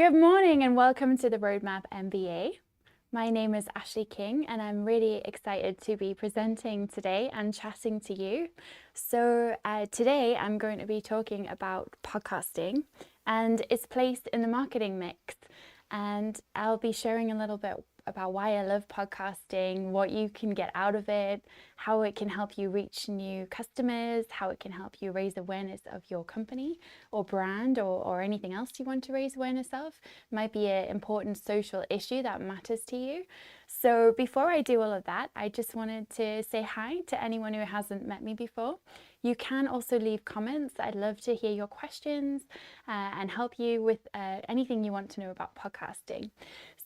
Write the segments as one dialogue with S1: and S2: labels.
S1: Good morning and welcome to the Roadmap MBA. My name is Ashleigh King and I'm really excited to be presenting today and chatting to you. So today I'm going to be talking about podcasting and its place in the marketing mix. And I'll be sharing a little bit about why I love podcasting, what you can get out of it, how it can help you reach new customers, how it can help you raise awareness of your company or brand or anything else you want to raise awareness of. It might be an important social issue that matters to you. So before I do all of that, I just wanted to say hi to anyone who hasn't met me before. You can also leave comments. I'd love to hear your questions and help you with anything you want to know about podcasting.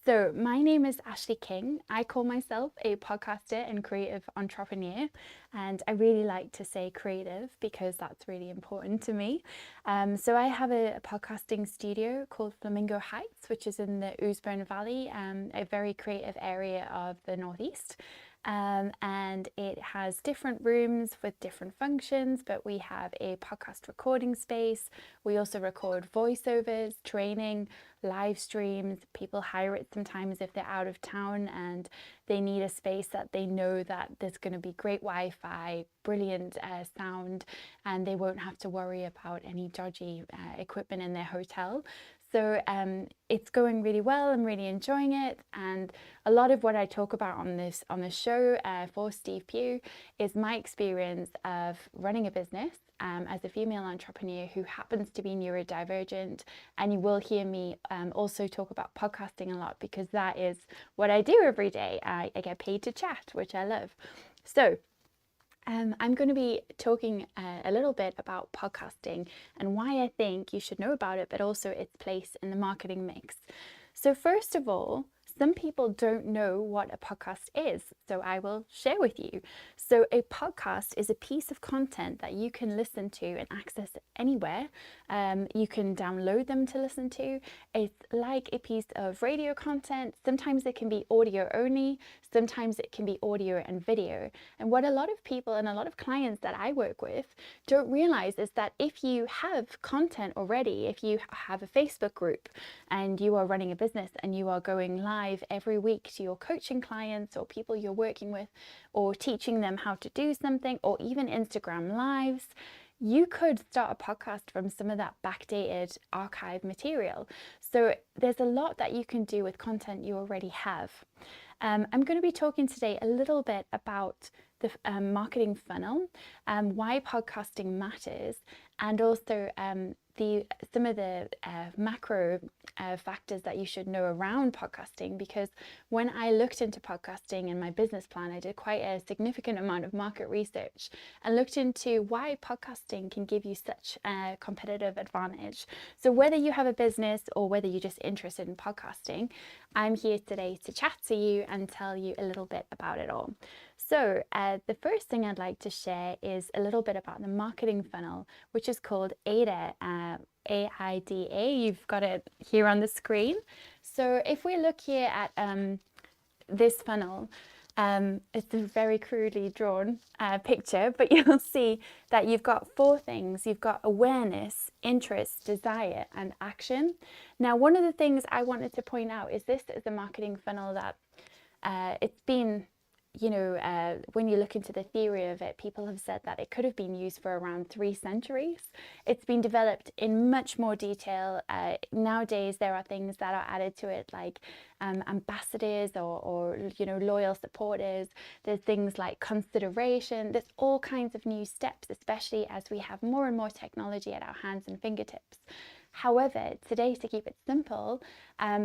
S1: So my name is Ashleigh King. I call myself a podcaster and creative entrepreneur, and I really like to say creative because that's really important to me. So I have a podcasting studio called Flamingo Heights, which is in the Ousbourne Valley, a very creative area of the Northeast. And it has different rooms with different functions, but we have a podcast recording space. We also record voiceovers, training, live streams. People hire it sometimes if they're out of town and they need a space that they know that there's going to be great Wi-Fi, brilliant sound, and they won't have to worry about any dodgy equipment in their hotel. So it's going really well. I'm really enjoying it, and a lot of what I talk about on this show for Steve Pugh is my experience of running a business as a female entrepreneur who happens to be neurodivergent. And you will hear me also talk about podcasting a lot because that is what I do every day. I get paid to chat, which I love. So I'm going to be talking a little bit about podcasting and why I think you should know about it, but also its place in the marketing mix. So first of all, some people don't know what a podcast is, so I will share with you. So a podcast is a piece of content that you can listen to and access anywhere. You can download them to listen to. It's like a piece of radio content. Sometimes it can be audio only. Sometimes it can be audio and video. And what a lot of people and a lot of clients that I work with don't realize is that if you have content already, if you have a Facebook group and you are running a business and you are going live every week to your coaching clients or people you're working with, or teaching them how to do something, or even Instagram lives, you could start a podcast from some of that backdated archive material. So there's a lot that you can do with content you already have. I'm going to be talking today a little bit about the marketing funnel, why podcasting matters, and also some of the macro factors that you should know around podcasting, because when I looked into podcasting in my business plan, I did quite a significant amount of market research and looked into why podcasting can give you such a competitive advantage. So whether you have a business or whether you're just interested in podcasting, I'm here today to chat to you and tell you a little bit about it all. So the first thing I'd like to share is a little bit about the marketing funnel, which is called AIDA, AIDA. You've got it here on the screen. So if we look here at this funnel, it's a very crudely drawn picture, but you'll see that you've got four things. You've got awareness, interest, desire, and action. Now, one of the things I wanted to point out is this is a marketing funnel that it's been, when you look into the theory of it, people have said that it could have been used for around 3 centuries. It's been developed in much more detail. Nowadays, there are things that are added to it like ambassadors or loyal supporters. There's things like consideration. There's all kinds of new steps, especially as we have more and more technology at our hands and fingertips. However, today, to keep it simple,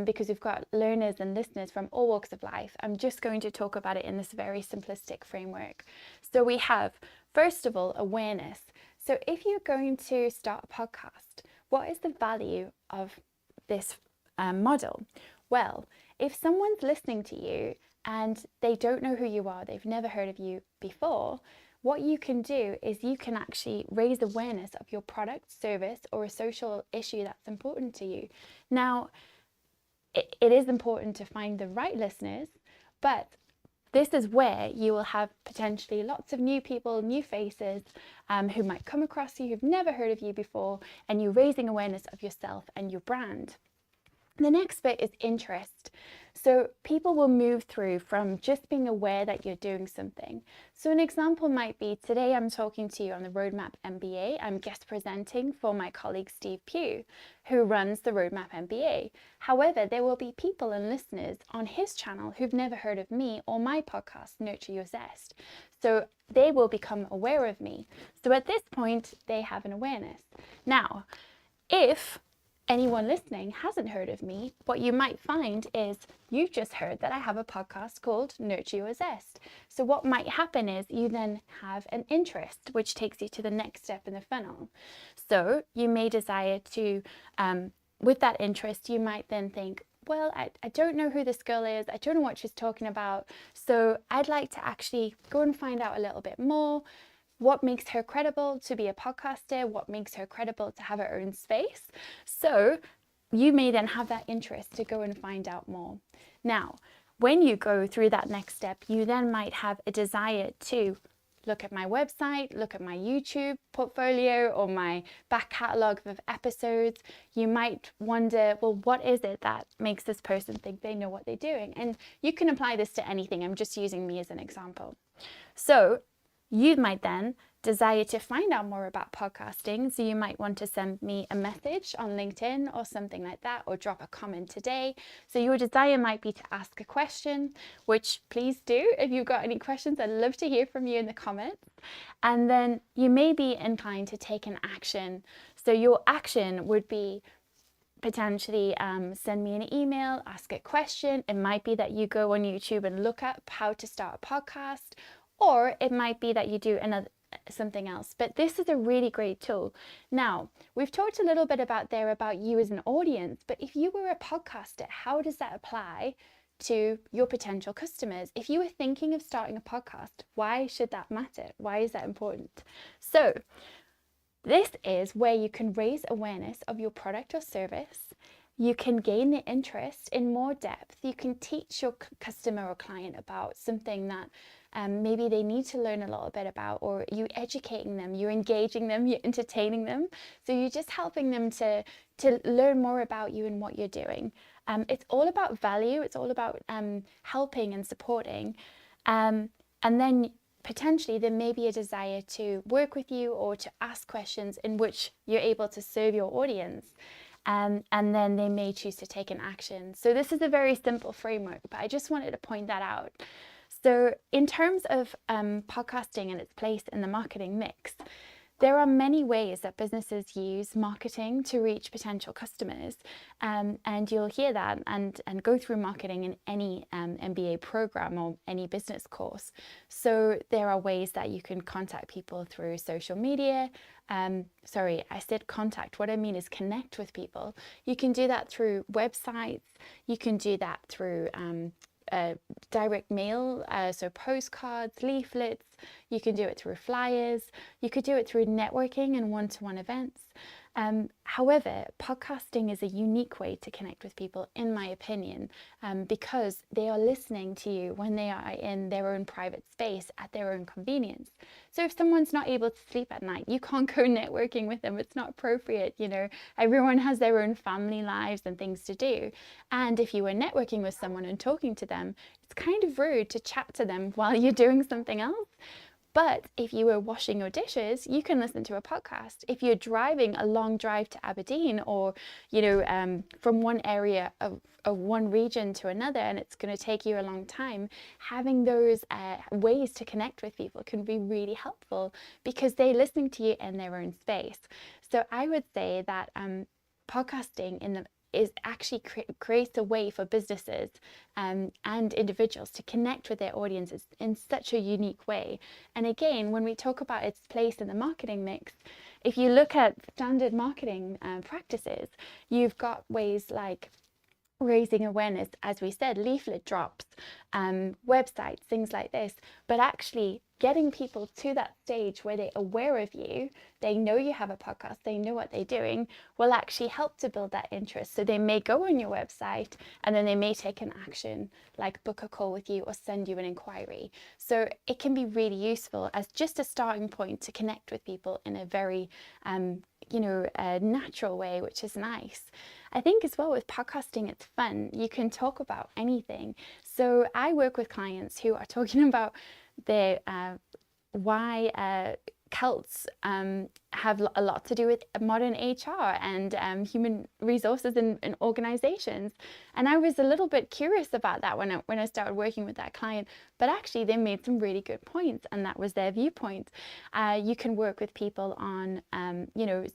S1: because we've got learners and listeners from all walks of life, I'm just going to talk about it in this very simplistic framework. So we have, first of all, awareness. So if you're going to start a podcast, what is the value of this model? Well, if someone's listening to you and they don't know who you are, they've never heard of you before, what you can do is you can actually raise awareness of your product, service, or a social issue that's important to you. Now, it is important to find the right listeners, but this is where you will have potentially lots of new people, new faces who might come across you, who've never heard of you before, and you're raising awareness of yourself and your brand. The next bit is interest. So people will move through from just being aware that you're doing something. So an example might be, today I'm talking to you on the Roadmap MBA. I'm guest presenting for my colleague Steve Pugh, who runs the Roadmap MBA. However, there will be people and listeners on his channel who've never heard of me or my podcast, Nurture Your Zest. So they will become aware of me. So at this point, they have an awareness. Now, if anyone listening hasn't heard of me, what you might find is you've just heard that I have a podcast called Nurture Your Zest. So what might happen is you then have an interest, which takes you to the next step in the funnel. So you may desire to, with that interest, you might then think, well, I don't know who this girl is. I don't know what she's talking about. So I'd like to actually go and find out a little bit more. What makes her credible to be a podcaster? What makes her credible to have her own space? So you may then have that interest to go and find out more. Now, when you go through that next step, you then might have a desire to look at my website, look at my YouTube portfolio or my back catalogue of episodes. You might wonder, well, what is it that makes this person think they know what they're doing? And you can apply this to anything. I'm just using me as an example. So you might then desire to find out more about podcasting. So you might want to send me a message on LinkedIn or something like that, or drop a comment today. So your desire might be to ask a question, which please do. If you've got any questions, I'd love to hear from you in the comments. And then you may be inclined to take an action. So your action would be potentially send me an email, ask a question. It might be that you go on YouTube and look up how to start a podcast, or it might be that you do something else. But this is a really great tool. Now, we've talked a little bit about you as an audience, but if you were a podcaster, how does that apply to your potential customers? If you were thinking of starting a podcast, why should that matter? Why is that important? So this is where you can raise awareness of your product or service. You can gain the interest in more depth. You can teach your customer or client about something that maybe they need to learn a little bit about, or you educating them, you're engaging them, you're entertaining them. So you're just helping them to learn more about you and what you're doing. It's all about value. It's all about helping and supporting. And then potentially there may be a desire to work with you or to ask questions in which you're able to serve your audience. And then they may choose to take an action. So this is a very simple framework, but I just wanted to point that out. So in terms of podcasting and its place in the marketing mix, there are many ways that businesses use marketing to reach potential customers, and you'll hear that and go through marketing in any MBA program or any business course. So there are ways that you can contact people through social media. Sorry, I said contact. What I mean is connect with people. You can do that through websites. You can do that through direct mail, so postcards, leaflets. You can do it through flyers. You could do it through networking and one-to-one events. However, podcasting is a unique way to connect with people, in my opinion, because they are listening to you when they are in their own private space at their own convenience. So if someone's not able to sleep at night, you can't go networking with them. It's not appropriate. You know, everyone has their own family lives and things to do. And if you were networking with someone and talking to them, it's kind of rude to chat to them while you're doing something else. But if you were washing your dishes, you can listen to a podcast. If you're driving a long drive to Aberdeen, or, you know, from one area of one region to another, and it's going to take you a long time, having those ways to connect with people can be really helpful because they're listening to you in their own space. So I would say that podcasting is actually creates a way for businesses and individuals to connect with their audiences in such a unique way. And again, when we talk about its place in the marketing mix, if you look at standard marketing practices, you've got ways like raising awareness, as we said, leaflet drops, websites, things like this. But actually getting people to that stage where they're aware of you, they know you have a podcast, they know what they're doing, will actually help to build that interest. So they may go on your website and then they may take an action like book a call with you or send you an inquiry. So it can be really useful as just a starting point to connect with people in a very natural way, which is nice. I think as well with podcasting, it's fun. You can talk about anything. So I work with clients who are talking about their why cults have a lot to do with modern HR and human resources in organizations. And I was a little bit curious about that when I started working with that client, but actually they made some really good points, and that was their viewpoint. You can work with people on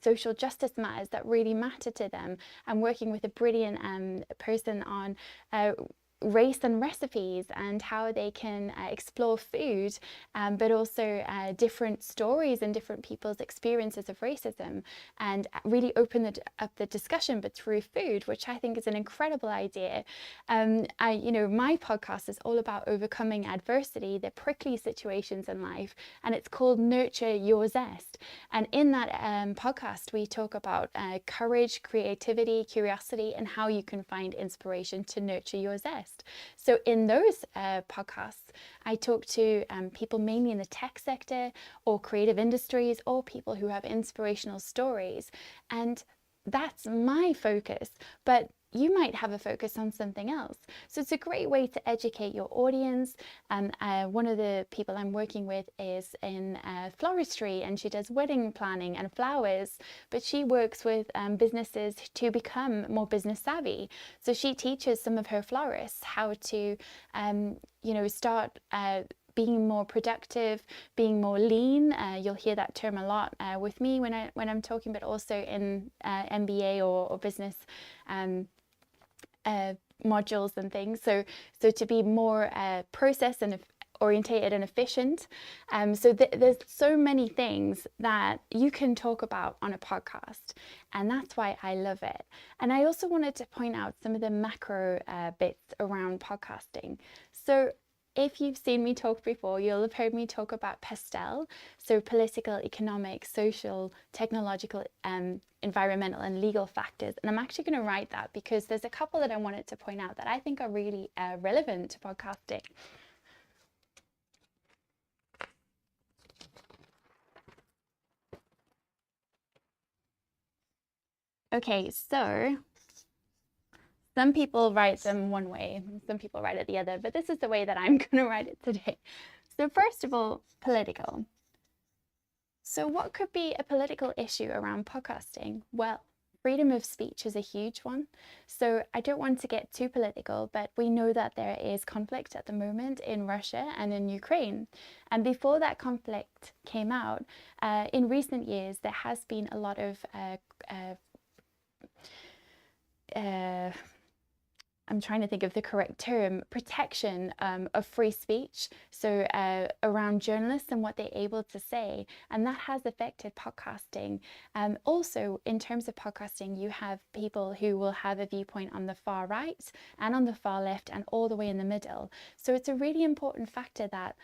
S1: social justice matters that really matter to them. I'm working with a brilliant person on race and recipes and how they can explore food, but also different stories and different people's experiences of racism, and really open up the discussion but through food, which I think is an incredible idea. My podcast is all about overcoming adversity, the prickly situations in life, and it's called Nurture Your Zest. And in that podcast, we talk about courage, creativity, curiosity, and how you can find inspiration to nurture your zest. So in those podcasts, I talk to people mainly in the tech sector or creative industries, or people who have inspirational stories. And that's my focus, but you might have a focus on something else. So it's a great way to educate your audience. One of the people I'm working with is in floristry, and she does wedding planning and flowers, but she works with businesses to become more business savvy. So she teaches some of her florists how to, start being more productive, being more lean. You'll hear that term a lot with me when I'm talking, but also in MBA or business modules and things. So to be more process and orientated and efficient. There's so many things that you can talk about on a podcast, and that's why I love it. And I also wanted to point out some of the macro bits around podcasting. So if you've seen me talk before, you'll have heard me talk about PESTEL, so political, economic, social, technological, environmental and legal factors. And I'm actually going to write that because there's a couple that I wanted to point out that I think are really relevant to podcasting. Okay, so some people write them one way, some people write it the other, but this is the way that I'm going to write it today. So first of all, political. So what could be a political issue around podcasting? Well, freedom of speech is a huge one. So I don't want to get too political, but we know that there is conflict at the moment in Russia and in Ukraine. And before that conflict came out, in recent years, there has been a lot of I'm trying to think of the correct term, protection of free speech, so around journalists and what they're able to say, and that has affected podcasting. Also, in terms of podcasting, you have people who will have a viewpoint on the far right and on the far left and all the way in the middle. So it's a really important factor that,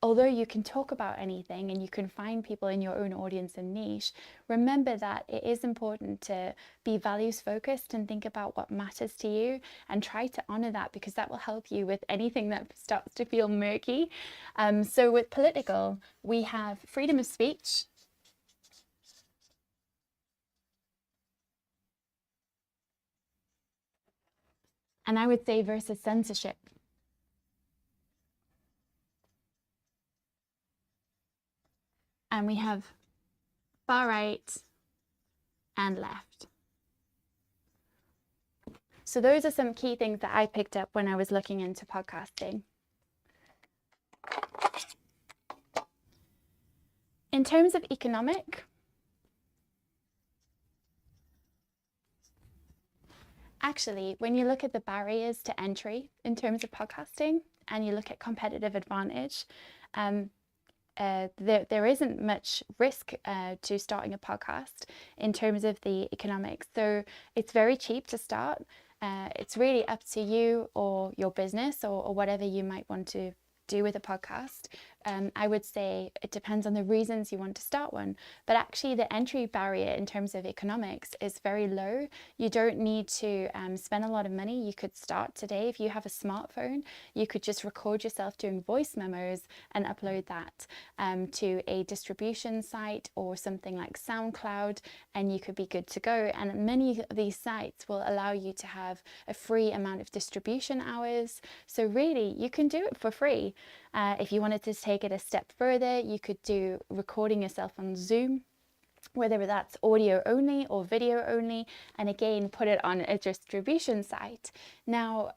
S1: although you can talk about anything and you can find people in your own audience and niche, remember that it is important to be values focused and think about what matters to you and try to honor that, because that will help you with anything that starts to feel murky. So with political, we have freedom of speech. And I would say versus censorship. And we have far right and left. So those are some key things that I picked up when I was looking into podcasting. In terms of economic, actually, when you look at the barriers to entry in terms of podcasting and you look at competitive advantage, there isn't much risk to starting a podcast in terms of the economics. So it's very cheap to start. It's really up to you or your business or whatever you might want to do with a podcast. I would say it depends on the reasons you want to start one, but actually the entry barrier in terms of economics is very low. You don't need to spend a lot of money. You could start today. If you have a smartphone, you could just record yourself doing voice memos and upload that to a distribution site or something like SoundCloud, and you could be good to go. And many of these sites will allow you to have a free amount of distribution hours. So really, you can do it for free. If you wanted to take it a step further, you could do recording yourself on Zoom, whether that's audio only or video only, and again, put it on a distribution site. Now,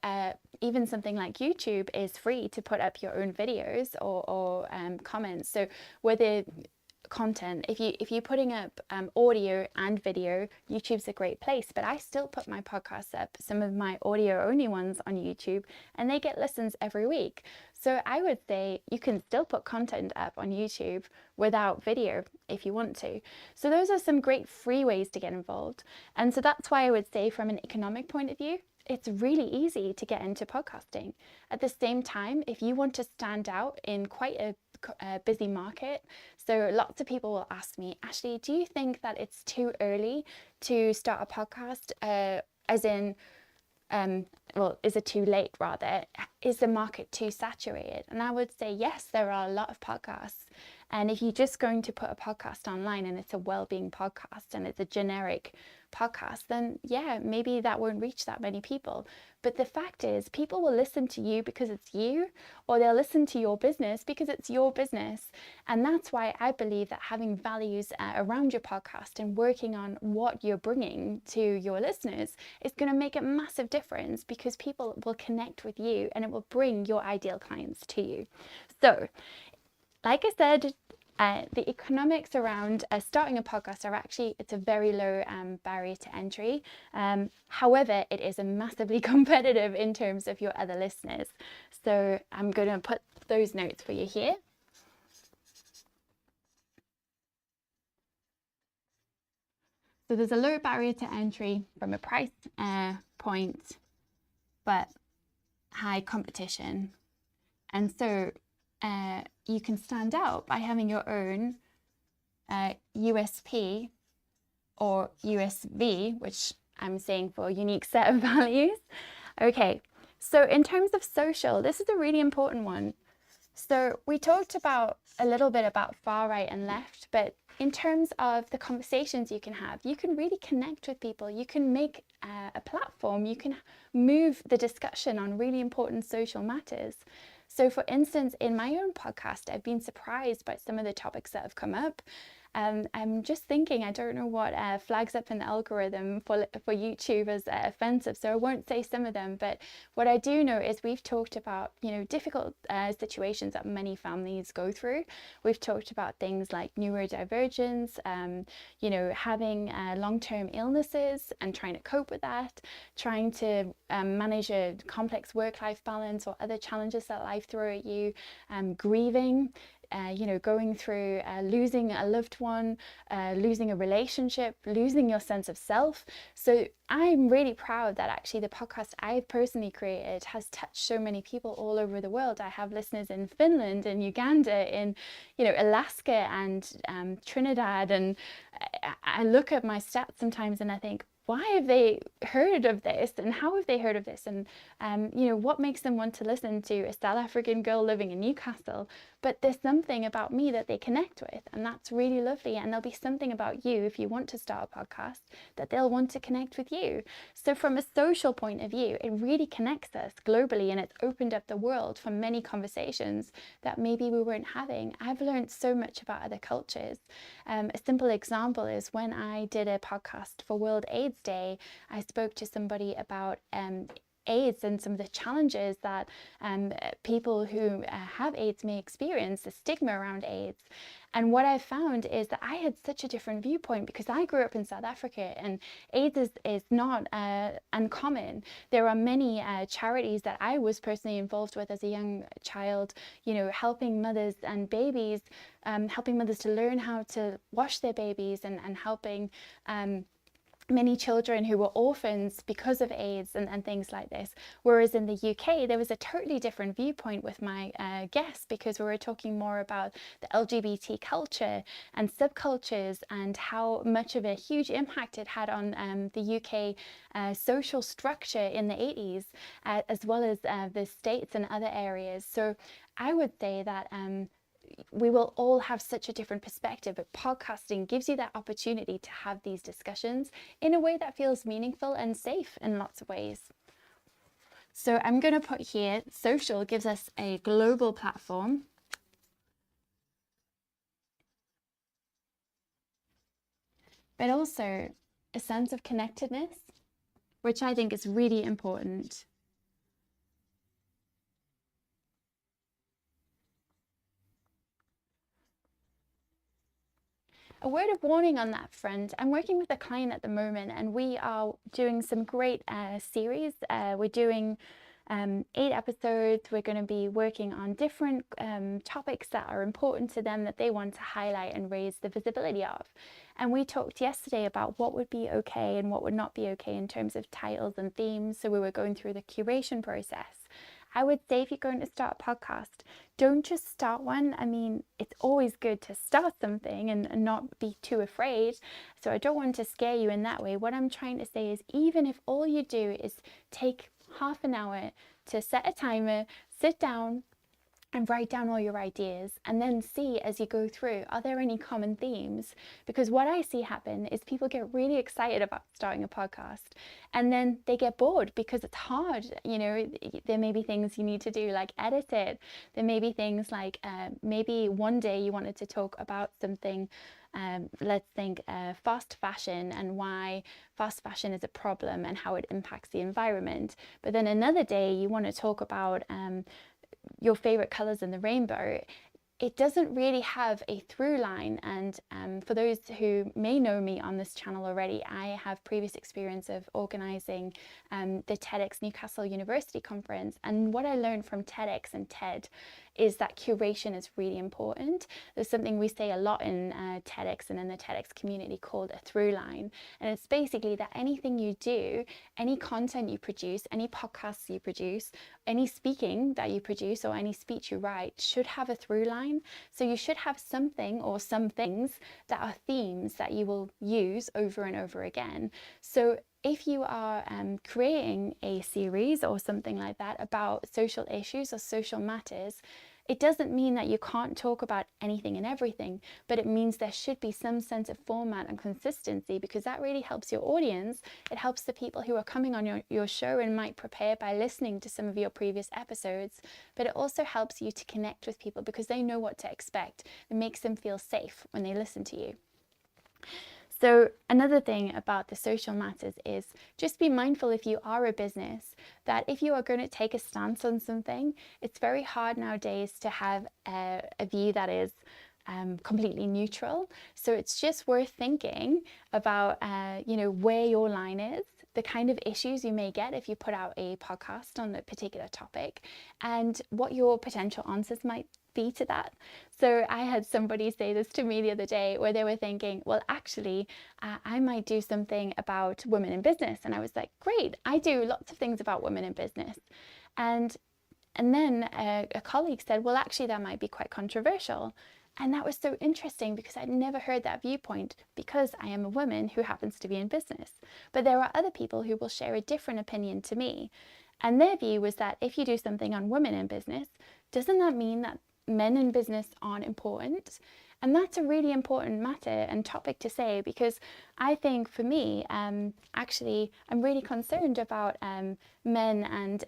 S1: even something like YouTube is free to put up your own videos or comments. So whether content, if you're putting up audio and video, YouTube's a great place, but I still put my podcasts up, some of my audio only ones, on YouTube, and they get listens every week. So I would say you can still put content up on YouTube without video if you want to. So those are some great free ways to get involved. And so that's why I would say, from an economic point of view, it's really easy to get into podcasting. At the same time, if you want to stand out in quite a busy market, so lots of people will ask me, Ashleigh, do you think that it's too early to start a podcast? As in, well, is it too late rather? Is the market too saturated? And I would say yes, there are a lot of podcasts. And if you're just going to put a podcast online and it's a well-being podcast and it's a generic podcast, then yeah, maybe that won't reach that many people. But the fact is, people will listen to you because it's you, or they'll listen to your business because it's your business. And that's why I believe that having values around your podcast and working on what you're bringing to your listeners is going to make a massive difference, because people will connect with you and it will bring your ideal clients to you. So, like I said, the economics around starting a podcast are actually, it's a very low barrier to entry. However, it is a massively competitive in terms of your other listeners. So I'm going to put those notes for you here. So there's a low barrier to entry from a price point, but high competition. And so you can stand out by having your own USP or USV, which I'm saying for unique set of values. Okay, so in terms of social, this is a really important one. So we talked about a little bit about far right and left, but in terms of the conversations you can really connect with people. You can make a platform, you can move the discussion on really important social matters. So for instance, in my own podcast, I've been surprised by some of the topics that have come up. I'm just thinking, I don't know what flags up in the algorithm for YouTube as offensive, so I won't say some of them, but what I do know is we've talked about, difficult situations that many families go through. We've talked about things like neurodivergence, having long-term illnesses and trying to cope with that, trying to manage a complex work-life balance or other challenges that life throw at you, grieving, going through losing a loved one, losing a relationship, losing your sense of self. So I'm really proud that actually the podcast I've personally created has touched so many people all over the world. I have listeners in Finland, in Uganda, in Alaska and Trinidad, and I look at my stats sometimes and I think, why have they heard of this, and how have they heard of this, and what makes them want to listen to a South African girl living in Newcastle? But there's something about me that they connect with, and that's really lovely. And there'll be something about you, if you want to start a podcast, that they'll want to connect with you. So from a social point of view, it really connects us globally, and it's opened up the world for many conversations that maybe we weren't having. I've learned so much about other cultures. A simple example is when I did a podcast for World AIDS Day, I spoke to somebody about AIDS and some of the challenges that people who have AIDS may experience, the stigma around AIDS. And what I found is that I had such a different viewpoint, because I grew up in South Africa and AIDS is not uncommon. There are many charities that I was personally involved with as a young child, helping mothers and babies, helping mothers to learn how to wash their babies, and helping many children who were orphans because of AIDS and things like this. Whereas in the UK, there was a totally different viewpoint with my guests, because we were talking more about the LGBT culture and subcultures and how much of a huge impact it had on the UK social structure in the 80s, as well as the States and other areas. So I would say that we will all have such a different perspective, but podcasting gives you that opportunity to have these discussions in a way that feels meaningful and safe in lots of ways. So I'm going to put here, social gives us a global platform, but also a sense of connectedness, which I think is really important. A word of warning on that front, I'm working with a client at the moment, and we are doing some great series. We're doing 8 episodes. We're going to be working on different topics that are important to them, that they want to highlight and raise the visibility of. And we talked yesterday about what would be okay and what would not be okay in terms of titles and themes. So we were going through the curation process. I would say, if you're going to start a podcast, don't just start one. I mean, it's always good to start something and not be too afraid. So I don't want to scare you in that way. What I'm trying to say is, even if all you do is take half an hour to set a timer, sit down and write down all your ideas, and then see as you go through, are there any common themes? Because what I see happen is people get really excited about starting a podcast, and then they get bored because it's hard. You know, there may be things you need to do, like edit it. There may be things like maybe one day you wanted to talk about something, let's think fast fashion, and why fast fashion is a problem and how it impacts the environment. But then another day you want to talk about your favorite colors in the rainbow. It doesn't really have a through line. And for those who may know me on this channel already, I have previous experience of organizing the TEDx Newcastle University conference. And what I learned from TEDx and TED is that curation is really important. There's something we say a lot in TEDx and in the TEDx community called a through line. And it's basically that anything you do, any content you produce, any podcasts you produce, any speaking that you produce, or any speech you write should have a through line. So you should have something or some things that are themes that you will use over and over again. So if you are creating a series or something like that about social issues or social matters, it doesn't mean that you can't talk about anything and everything, but it means there should be some sense of format and consistency, because that really helps your audience. It helps the people who are coming on your show and might prepare by listening to some of your previous episodes, but it also helps you to connect with people because they know what to expect. It makes them feel safe when they listen to you. So another thing about the social matters is just be mindful, if you are a business, that if you are going to take a stance on something, it's very hard nowadays to have a view that is completely neutral. So it's just worth thinking about, where your line is, the kind of issues you may get if you put out a podcast on a particular topic, and what your potential answers might be to that. So I had somebody say this to me the other day, where they were thinking, well, actually, I might do something about women in business. And I was like, great, I do lots of things about women in business. And then a colleague said, well, actually, that might be quite controversial. And that was so interesting, because I'd never heard that viewpoint, because I am a woman who happens to be in business. But there are other people who will share a different opinion to me. And their view was that if you do something on women in business, doesn't that mean that men in business aren't important? And that's a really important matter and topic to say, because I think for me, actually, I'm really concerned about men and,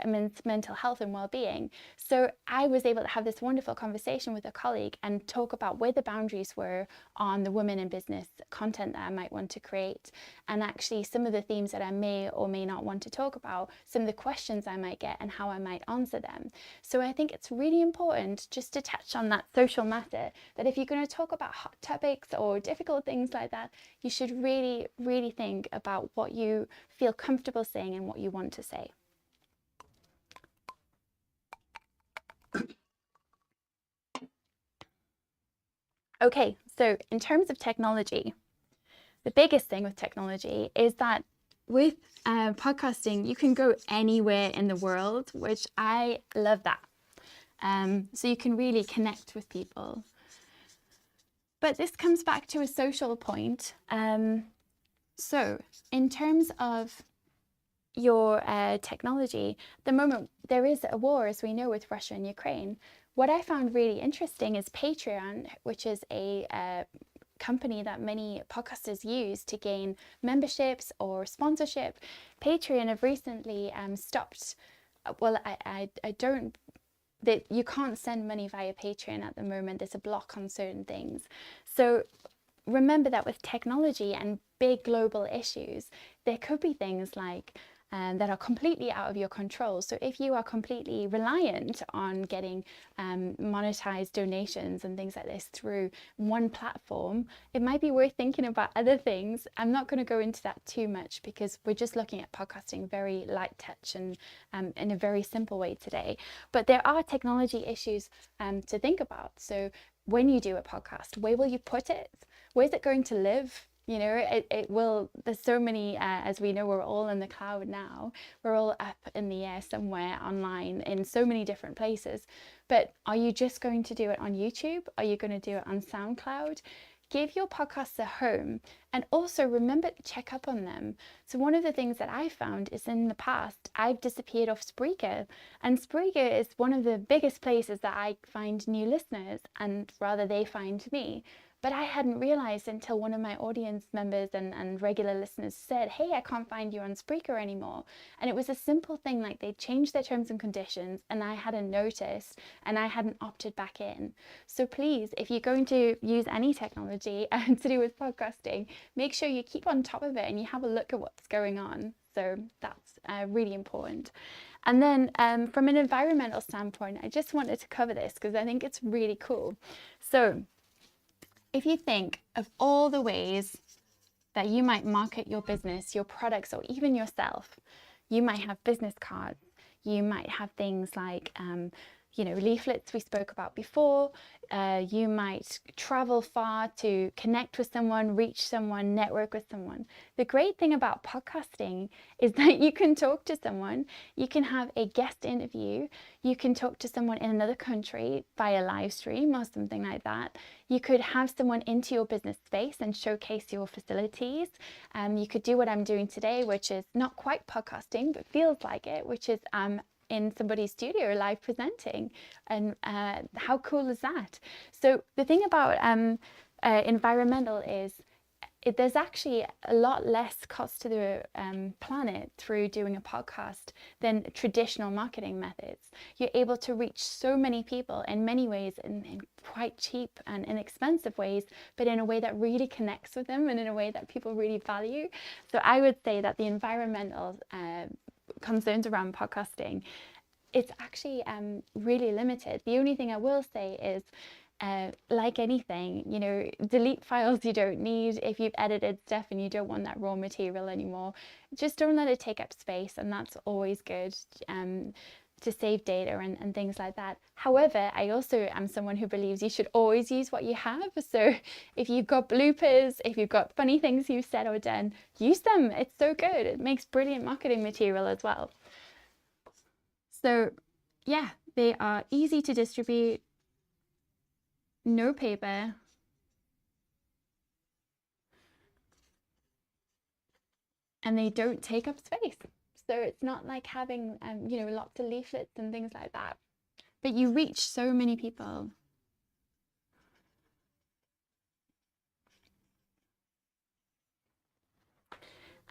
S1: men's mental health and well-being. So I was able to have this wonderful conversation with a colleague and talk about where the boundaries were on the women in business content that I might want to create. And actually some of the themes that I may or may not want to talk about, some of the questions I might get and how I might answer them. So I think it's really important just to touch on that social matter, that if you're going to talk about hot topics or difficult things like that, you should really, really think about what you feel comfortable saying and what you want to say. Okay, so in terms of technology, the biggest thing with technology is that with podcasting, you can go anywhere in the world, which I love that. So you can really connect with people. But this comes back to a social point. So in terms of your technology, the moment there is a war, as we know, with Russia and Ukraine, what I found really interesting is Patreon, which is a company that many podcasters use to gain memberships or sponsorship. Patreon have recently stopped. Well, I don't. That you can't send money via Patreon at the moment. There's a block on certain things. So remember that with technology and big global issues, there could be things like that are completely out of your control. So if you are completely reliant on getting monetized donations and things like this through one platform, it might be worth thinking about other things. I'm not going to go into that too much because we're just looking at podcasting very light touch and in a very simple way today. But there are technology issues to think about. So when you do a podcast, where will you put it? Where's it going to live? You know, it will, there's so many, as we know, we're all in the cloud now. We're all up in the air somewhere online in so many different places. But are you just going to do it on YouTube? Are you going to do it on SoundCloud? Give your podcasts a home, and also remember to check up on them. So one of the things that I found is in the past, I've disappeared off Spreaker, and Spreaker is one of the biggest places that I find new listeners, and rather they find me. But I hadn't realized until one of my audience members and regular listeners said, hey, I can't find you on Spreaker anymore. And it was a simple thing, like they changed their terms and conditions and I hadn't noticed and I hadn't opted back in. So please, if you're going to use any technology to do with podcasting, make sure you keep on top of it and you have a look at what's going on. So that's really important. And then from an environmental standpoint, I just wanted to cover this because I think it's really cool. So if you think of all the ways that you might market your business, your products, or even yourself, you might have business cards, you might have things like, leaflets we spoke about before, you might travel far to connect with someone, reach someone, network with someone. The great thing about podcasting is that you can talk to someone, you can have a guest interview, you can talk to someone in another country via live stream or something like that. You could have someone into your business space and showcase your facilities. You could do what I'm doing today, which is not quite podcasting, but feels like it, which is in somebody's studio live presenting. And how cool is that? So the thing about environmental is there's actually a lot less cost to the planet through doing a podcast than traditional marketing methods. You're able to reach so many people in many ways, in quite cheap and inexpensive ways, but in a way that really connects with them and in a way that people really value. So I would say that the environmental concerns around podcasting, it's actually really limited. The only thing I will say is, like anything, delete files you don't need. If you've edited stuff and you don't want that raw material anymore, just don't let it take up space, and that's always good to save data and things like that. However, I also am someone who believes you should always use what you have. So if you've got bloopers, if you've got funny things you've said or done, use them. It's so good. It makes brilliant marketing material as well. So yeah, they are easy to distribute, no paper, and they don't take up space. So it's not like having, lots of leaflets and things like that. But you reach so many people.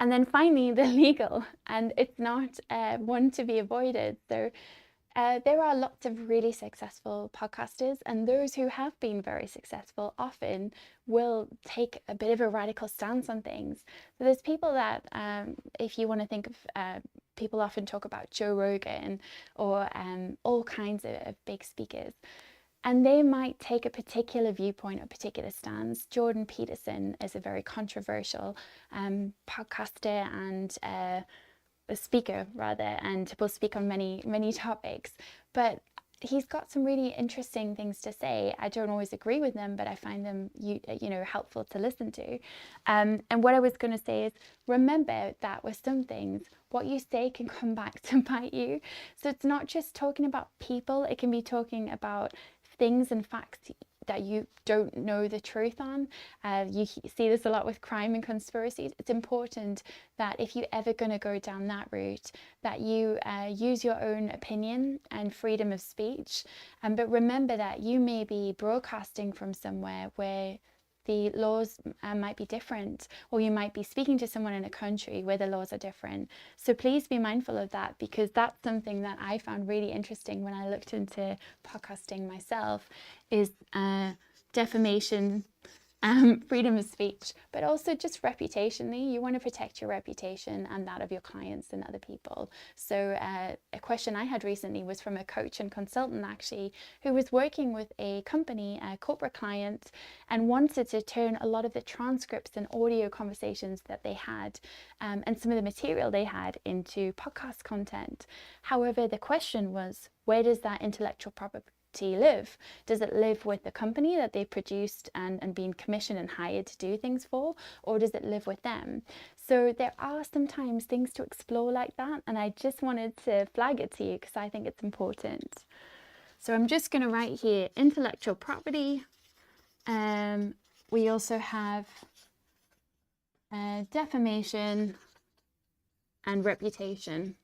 S1: And then finally, the legal, and it's not one to be avoided. So there are lots of really successful podcasters, and those who have been very successful often will take a bit of a radical stance on things. So there's people that, if you want to think of, people often talk about Joe Rogan or all kinds of big speakers, and they might take a particular viewpoint, a particular stance. Jordan Peterson is a very controversial podcaster and a speaker rather, and will speak on many topics. But he's got some really interesting things to say. I don't always agree with them, but I find them, helpful to listen to. And what I was going to say is, remember that with some things, what you say can come back to bite you. So it's not just talking about people, it can be talking about things and facts that you don't know the truth on. You see this a lot with crime and conspiracies. It's important that if you're ever going to go down that route, that you use your own opinion and freedom of speech. But remember that you may be broadcasting from somewhere where the laws might be different, or you might be speaking to someone in a country where the laws are different. So please be mindful of that, because that's something that I found really interesting when I looked into podcasting myself, is defamation, freedom of speech, but also just reputationally. You want to protect your reputation and that of your clients and other people. So a question I had recently was from a coach and consultant, actually, who was working with a company, a corporate client, and wanted to turn a lot of the transcripts and audio conversations that they had and some of the material they had into podcast content. However, the question was, where does that intellectual property live? Does it live with the company that they produced and been commissioned and hired to do things for, or does it live with them? So there are sometimes things to explore like that, and I just wanted to flag it to you because I think it's important. So I'm just going to write here intellectual property. We also have defamation and reputation.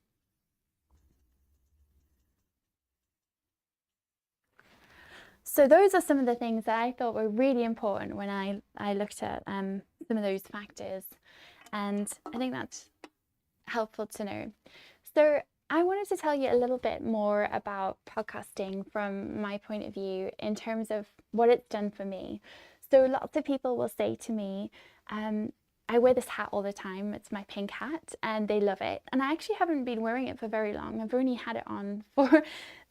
S1: So those are some of the things that I thought were really important when I looked at some of those factors, and I think that's helpful to know. So I wanted to tell you a little bit more about podcasting from my point of view in terms of what it's done for me. So lots of people will say to me, I wear this hat all the time. It's my pink hat, and they love it. And I actually haven't been wearing it for very long. I've only had it on for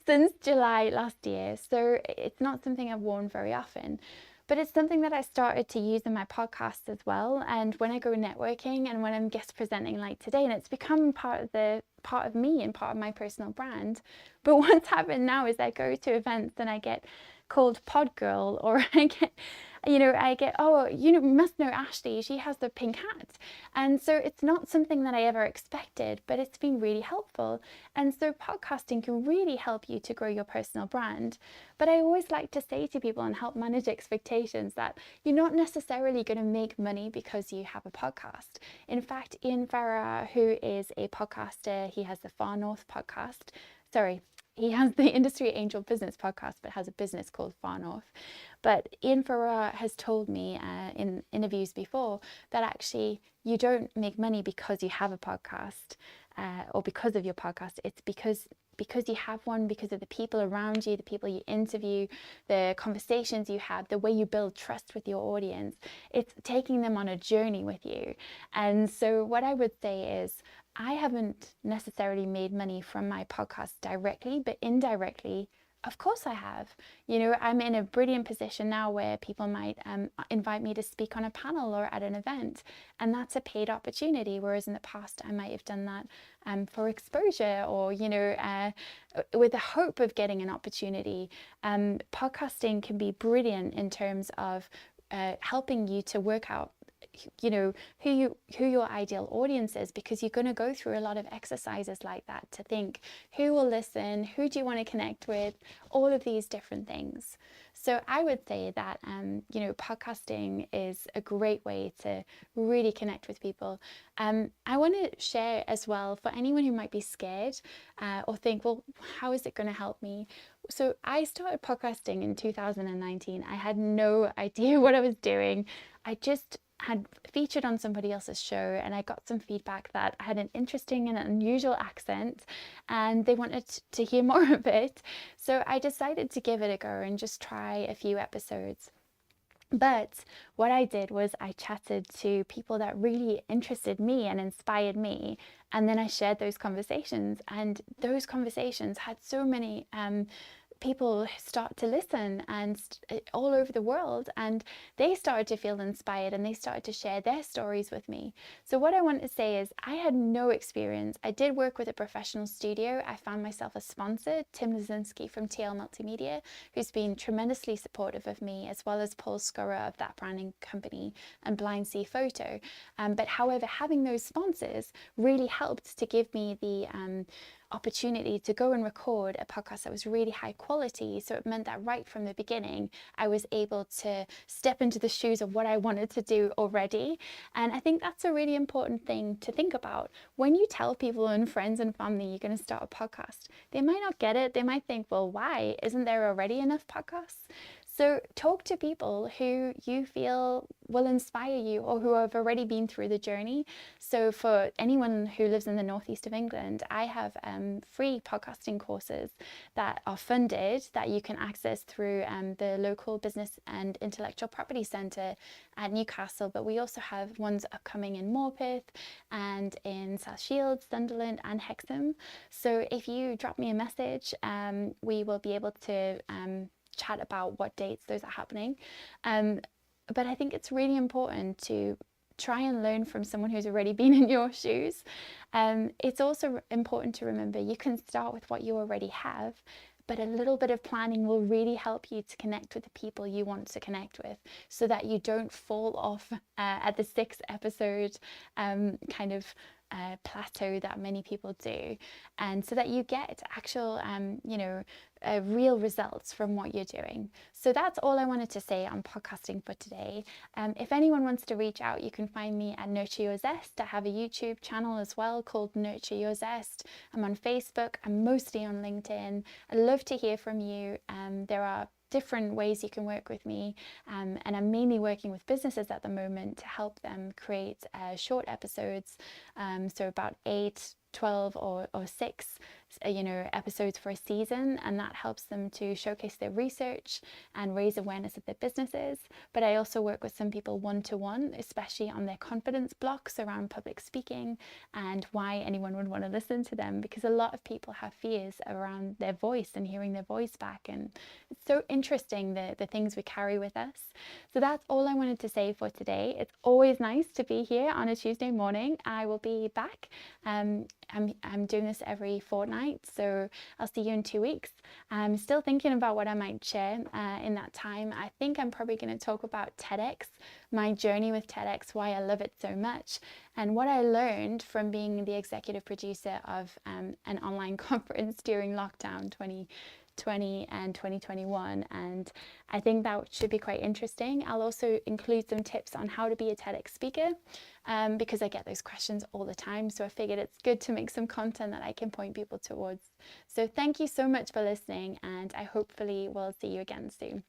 S1: since July last year. So it's not something I've worn very often, but it's something that I started to use in my podcast as well. And when I go networking and when I'm guest presenting like today, and it's become part of me and part of my personal brand. But what's happened now is I go to events and I get called pod girl, or I get, oh, you must know Ashleigh, she has the pink hat. And so it's not something that I ever expected, but it's been really helpful. And so podcasting can really help you to grow your personal brand. But I always like to say to people and help manage expectations that you're not necessarily going to make money because you have a podcast. In fact, Ian Farrar, who is a podcaster, he has the Far North podcast. He has the Industry Angel Business podcast, but has a business called Far North. But Ian Farrar has told me in interviews before that actually you don't make money because you have a podcast or because of your podcast. It's because you have one, because of the people around you, the people you interview, the conversations you have, the way you build trust with your audience. It's taking them on a journey with you. And so what I would say is, I haven't necessarily made money from my podcast directly, but indirectly, of course I have. I'm in a brilliant position now where people might invite me to speak on a panel or at an event, and that's a paid opportunity. Whereas in the past, I might have done that for exposure, or, with the hope of getting an opportunity. Podcasting can be brilliant in terms of helping you to work out who your ideal audience is, because you're going to go through a lot of exercises like that to think who will listen, who do you want to connect with, all of these different things. So I would say that podcasting is a great way to really connect with people. I want to share as well, for anyone who might be scared or think, well, how is it going to help me? So I started podcasting in 2019. I had no idea what I was doing. I just had featured on somebody else's show, and I got some feedback that I had an interesting and unusual accent, and they wanted to hear more of it. So I decided to give it a go and just try a few episodes. But what I did was I chatted to people that really interested me and inspired me, and then I shared those conversations, and those conversations had so many people start to listen and all over the world, and they started to feel inspired and they started to share their stories with me. So what I want to say is I had no experience. I did work with a professional studio. I found myself a sponsor, Tim Lazinski from TL Multimedia, who's been tremendously supportive of me, as well as Paul Scurra of That Branding Company and Blind Sea Photo. But however, having those sponsors really helped to give me the opportunity to go and record a podcast that was really high quality. So it meant that right from the beginning, I was able to step into the shoes of what I wanted to do already. And I think that's a really important thing to think about. When you tell people and friends and family you're going to start a podcast, they might not get it. They might think, well, why? Isn't there already enough podcasts? So talk to people who you feel will inspire you or who have already been through the journey. So for anyone who lives in the northeast of England, I have free podcasting courses that are funded that you can access through the local business and intellectual property centre at Newcastle. But we also have ones upcoming in Morpeth and in South Shields, Sunderland and Hexham. So if you drop me a message, we will be able to chat about what dates those are happening. But I think it's really important to try and learn from someone who's already been in your shoes. It's also important to remember you can start with what you already have, but a little bit of planning will really help you to connect with the people you want to connect with, so that you don't fall off at the 6th episode kind of plateau that many people do, and so that you get actual real results from what you're doing. So that's all I wanted to say on podcasting for today. If anyone wants to reach out, you can find me at Nurture Your Zest. I have a YouTube channel as well called Nurture Your Zest. I'm on Facebook. I'm mostly on LinkedIn. I'd love to hear from you. There are different ways you can work with me, and I'm mainly working with businesses at the moment to help them create short episodes, so about 8, 12 or 6 episodes for a season, and that helps them to showcase their research and raise awareness of their businesses. But I also work with some people one-to-one, especially on their confidence blocks around public speaking and why anyone would want to listen to them, because a lot of people have fears around their voice and hearing their voice back, and it's so interesting the things we carry with us. So that's all I wanted to say for today. It's always nice to be here on a Tuesday morning. I will be back. I'm doing this every fortnight, so I'll see you in 2 weeks. I'm still thinking about what I might share in that time. I think I'm probably going to talk about TEDx, my journey with TEDx, why I love it so much, and what I learned from being the executive producer of an online conference during lockdown 2020 and 2021, and I think that should be quite interesting. I'll also include some tips on how to be a TEDx speaker, because I get those questions all the time, so I figured it's good to make some content that I can point people towards. So thank you so much for listening, and I hopefully will see you again soon.